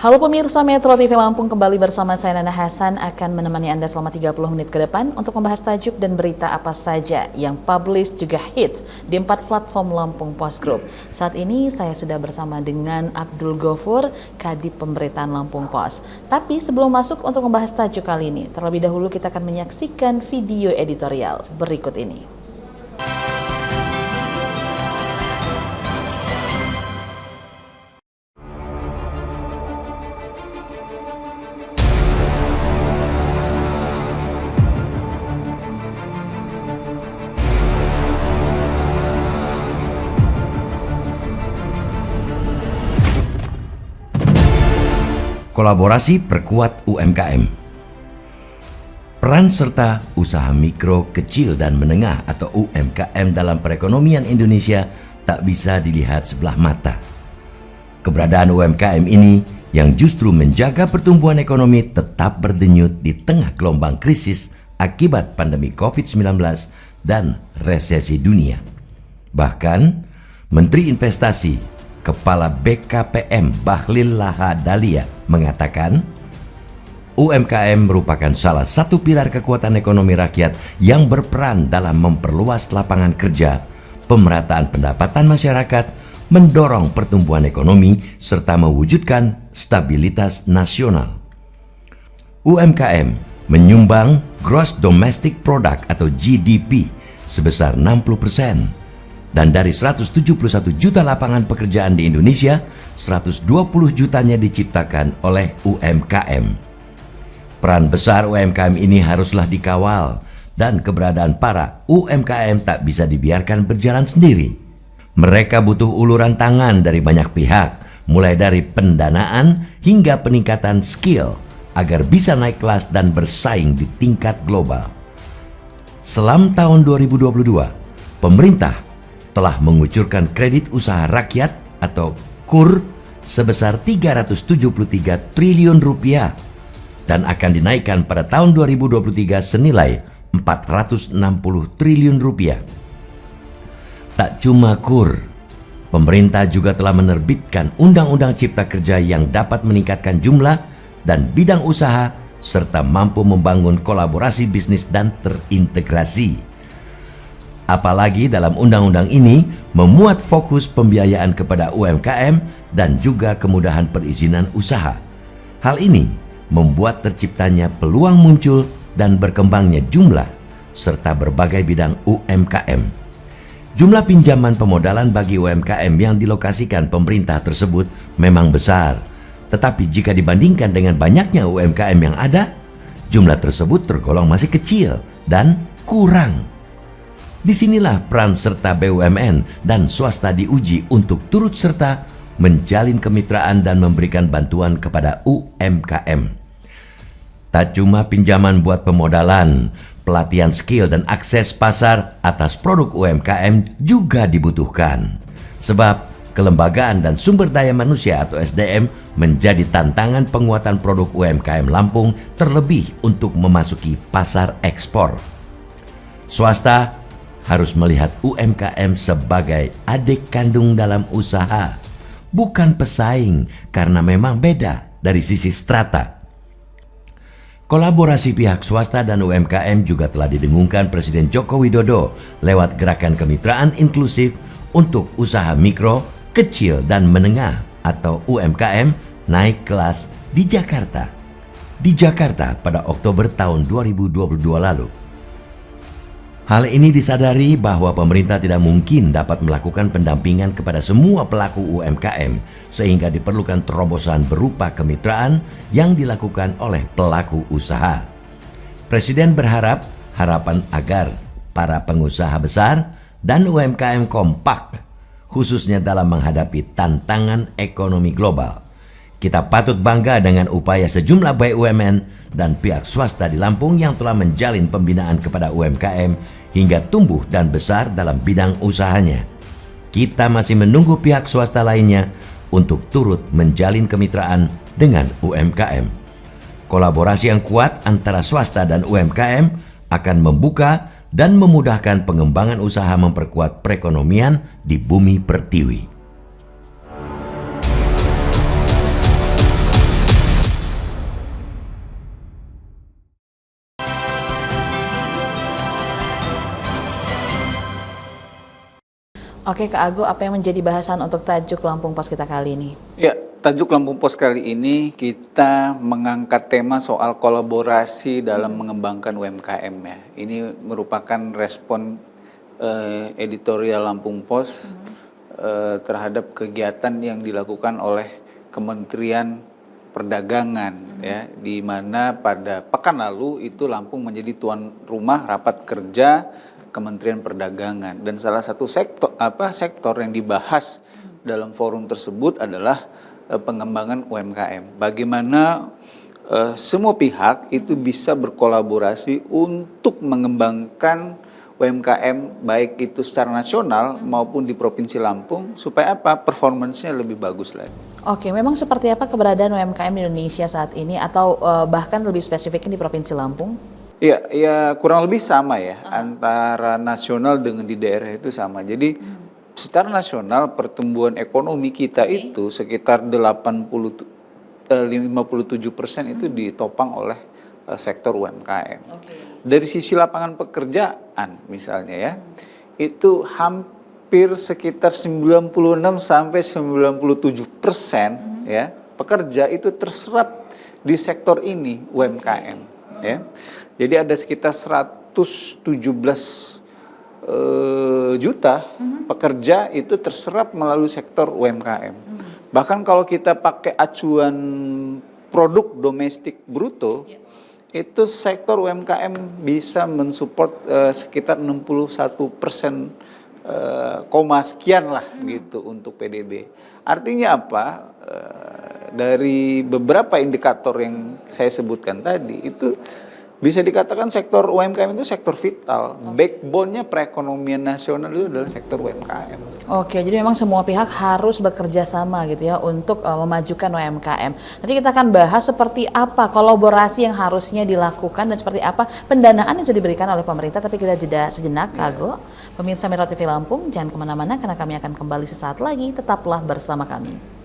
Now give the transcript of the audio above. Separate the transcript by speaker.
Speaker 1: Halo pemirsa Metro TV Lampung, kembali bersama saya Nana Hasan akan menemani Anda selama 30 menit ke depan untuk membahas tajuk dan berita apa saja yang publish juga hits di 4 platform Lampung Post Group. Saat ini saya sudah bersama dengan Abdul Ghafur, Kadip Pemberitaan Lampung Post. Tapi sebelum masuk untuk membahas tajuk kali ini, terlebih dahulu kita akan menyaksikan video editorial berikut ini.
Speaker 2: Kolaborasi perkuat UMKM. Peran serta usaha mikro, kecil, dan menengah atau UMKM dalam perekonomian Indonesia tak bisa dilihat sebelah mata. Keberadaan UMKM ini yang justru menjaga pertumbuhan ekonomi tetap berdenyut di tengah gelombang krisis akibat pandemi COVID-19 dan resesi dunia. Bahkan, Menteri Investasi Kepala BKPM Bahlil Lahadalia mengatakan UMKM merupakan salah satu pilar kekuatan ekonomi rakyat yang berperan dalam memperluas lapangan kerja, pemerataan pendapatan masyarakat, mendorong pertumbuhan ekonomi, serta mewujudkan stabilitas nasional. UMKM menyumbang Gross Domestic Product atau GDP sebesar 60%. Dan dari 171 juta lapangan pekerjaan di Indonesia, 120 jutanya diciptakan oleh UMKM. Peran besar UMKM ini haruslah dikawal dan keberadaan para UMKM tak bisa dibiarkan berjalan sendiri. Mereka butuh uluran tangan dari banyak pihak, mulai dari pendanaan hingga peningkatan skill agar bisa naik kelas dan bersaing di tingkat global. Selama tahun 2022, pemerintah telah mengucurkan kredit usaha rakyat atau KUR sebesar 373 triliun rupiah dan akan dinaikkan pada tahun 2023 senilai 460 triliun rupiah. Tak cuma KUR, pemerintah juga telah menerbitkan Undang-Undang Cipta Kerja yang dapat meningkatkan jumlah dan bidang usaha serta mampu membangun kolaborasi bisnis dan terintegrasi. Apalagi dalam undang-undang ini memuat fokus pembiayaan kepada UMKM dan juga kemudahan perizinan usaha. Hal ini membuat terciptanya peluang muncul dan berkembangnya jumlah serta berbagai bidang UMKM. Jumlah pinjaman pemodalan bagi UMKM yang dilokasikan pemerintah tersebut memang besar. Tetapi jika dibandingkan dengan banyaknya UMKM yang ada, jumlah tersebut tergolong masih kecil dan kurang. Disinilah peran serta BUMN dan swasta diuji untuk turut serta menjalin kemitraan dan memberikan bantuan kepada UMKM. Tak cuma pinjaman buat pemodalan, pelatihan skill dan akses pasar atas produk UMKM juga dibutuhkan. Sebab kelembagaan dan sumber daya manusia atau SDM menjadi tantangan penguatan produk UMKM Lampung, terlebih untuk memasuki pasar ekspor. Swasta harus melihat UMKM sebagai adik kandung dalam usaha, bukan pesaing karena memang beda dari sisi strata. Kolaborasi pihak swasta dan UMKM juga telah didengungkan Presiden Joko Widodo lewat gerakan kemitraan inklusif untuk usaha mikro, kecil, dan menengah atau UMKM naik kelas di Jakarta. Di Jakarta pada Oktober tahun 2022 lalu. Hal ini disadari bahwa pemerintah tidak mungkin dapat melakukan pendampingan kepada semua pelaku UMKM sehingga diperlukan terobosan berupa kemitraan yang dilakukan oleh pelaku usaha. Presiden berharap harapan agar para pengusaha besar dan UMKM kompak khususnya dalam menghadapi tantangan ekonomi global. Kita patut bangga dengan upaya sejumlah BUMN dan pihak swasta di Lampung yang telah menjalin pembinaan kepada UMKM hingga tumbuh dan besar dalam bidang usahanya. Kita masih menunggu pihak swasta lainnya untuk turut menjalin kemitraan dengan UMKM. Kolaborasi yang kuat antara swasta dan UMKM akan membuka dan memudahkan pengembangan usaha memperkuat perekonomian di bumi pertiwi.
Speaker 1: Oke Kak Ago, apa yang menjadi bahasan untuk tajuk Lampung Pos kita kali ini?
Speaker 3: Ya, tajuk Lampung Pos kali ini kita mengangkat tema soal kolaborasi dalam mengembangkan UMKM ya. Ini merupakan respon editorial Lampung Pos terhadap kegiatan yang dilakukan oleh Kementerian Perdagangan ya, di mana pada pekan lalu itu Lampung menjadi tuan rumah rapat kerja Kementerian Perdagangan, dan salah satu sektor yang dibahas dalam forum tersebut adalah pengembangan UMKM. Bagaimana semua pihak itu bisa berkolaborasi untuk mengembangkan UMKM baik itu secara nasional maupun di Provinsi Lampung, supaya apa? Performance-nya lebih bagus lagi.
Speaker 1: Oke, memang seperti apa keberadaan UMKM di Indonesia saat ini atau bahkan lebih spesifiknya di Provinsi Lampung?
Speaker 3: Ya kurang lebih sama ya, antara nasional dengan di daerah itu sama. Jadi secara nasional pertumbuhan ekonomi kita itu sekitar 57% itu ditopang oleh sektor UMKM. Dari sisi lapangan pekerjaan misalnya ya, itu hampir sekitar 96 sampai 97% ya pekerja itu terserap di sektor ini UMKM ya. Jadi ada sekitar 117 juta pekerja itu terserap melalui sektor UMKM. Bahkan kalau kita pakai acuan produk domestik bruto, itu sektor UMKM bisa mensupport sekitar 61% koma sekian lah gitu untuk PDB. Artinya apa? Dari beberapa indikator yang saya sebutkan tadi itu bisa dikatakan sektor UMKM itu sektor vital. Backbone-nya perekonomian nasional itu adalah sektor UMKM.
Speaker 1: Oke, jadi memang semua pihak harus bekerja sama gitu ya untuk memajukan UMKM. Nanti kita akan bahas seperti apa kolaborasi yang harusnya dilakukan dan seperti apa pendanaan yang sudah diberikan oleh pemerintah. Tapi kita jeda sejenak, Kak Ago. Pemirsa Metro TV Lampung, jangan kemana-mana karena kami akan kembali sesaat lagi. Tetaplah bersama kami.